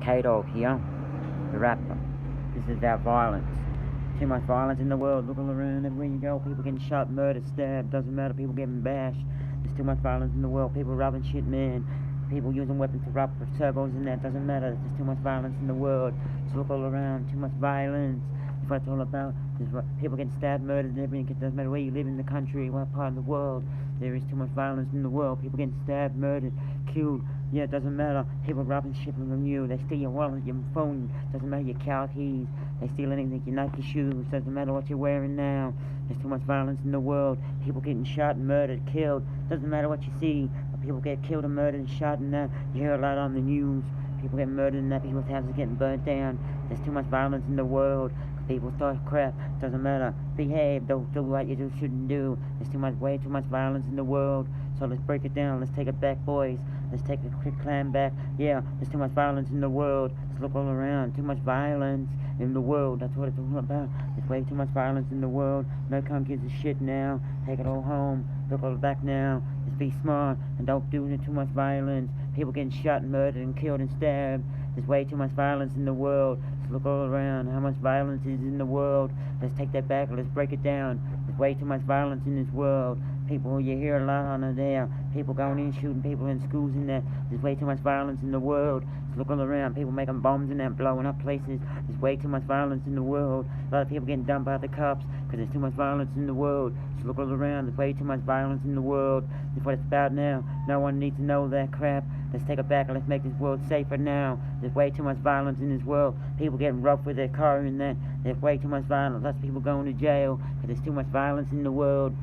DOGG here, the rapper. This is about violence. Too much violence in the world. Look all around, everywhere you go. People getting shot, murdered, stabbed. Doesn't matter. People getting bashed. There's too much violence in the world. People robbing shit, man. People using weapons to rob turbos and that. Doesn't matter. There's too much violence in the world. So look all around. Too much violence. That's what it's all about. There's people getting stabbed, murdered, and everything. It doesn't matter where you live in the country, what part of the world. There is too much violence in the world. People getting stabbed, murdered, killed. Yeah, it doesn't matter. People robbing shit from you. They steal your wallet, your phone. Doesn't matter your car keys. They steal anything, your Nike shoes. Doesn't matter what you're wearing now. There's too much violence in the world. People getting shot, murdered, killed. Doesn't matter what you see. People get killed and murdered and shot and that. You hear a lot on the news. People get murdered and that. People's houses getting burnt down. There's too much violence in the world. People start crap. Doesn't matter. Behave. Don't do what you shouldn't do. There's way too much violence in the world. So let's break it down. Let's take it back, boys. Let's take the quick clan back. Yeah, there's too much violence in the world. Let's look all around. Too much violence in the world. That's what it's all about. There's way too much violence in the world. No one gives a shit now. Take it all home. Look all back now. Let's be smart and don't do too much violence. People getting shot and murdered and killed and stabbed. There's way too much violence in the world. Let's look all around. How much violence is in the world? Let's take that back. Let's break it down. There's way too much violence in this world. People, you hear a lot on there. People going in shooting people in schools and that. There's way too much violence in the world. Let's look all around. People making bombs and that, blowing up places. There's way too much violence in the world. A lot of people getting dumped by the cops because there's too much violence in the world. Let's look all around. There's way too much violence in the world. That's what it's about now. No one needs to know that crap. Let's take it back and let's make this world safer now. There's way too much violence in this world. People getting rough with their car and that. There's way too much violence. Lots of people going to jail because there's too much violence in the world.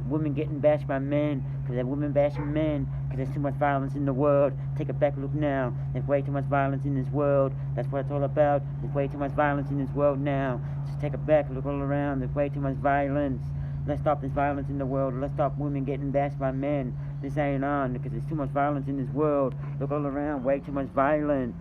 Women getting bashed by men because they're women bashing men because there's too much violence in the world. Take it back, look now. There's way too much violence in this world. That's what it's all about. There's way too much violence in this world now. Just take it back, look all around. There's way too much violence. Let's stop this violence in the world. Let's stop women getting bashed by men. This ain't on because there's too much violence in this world. Look all around, way too much violence.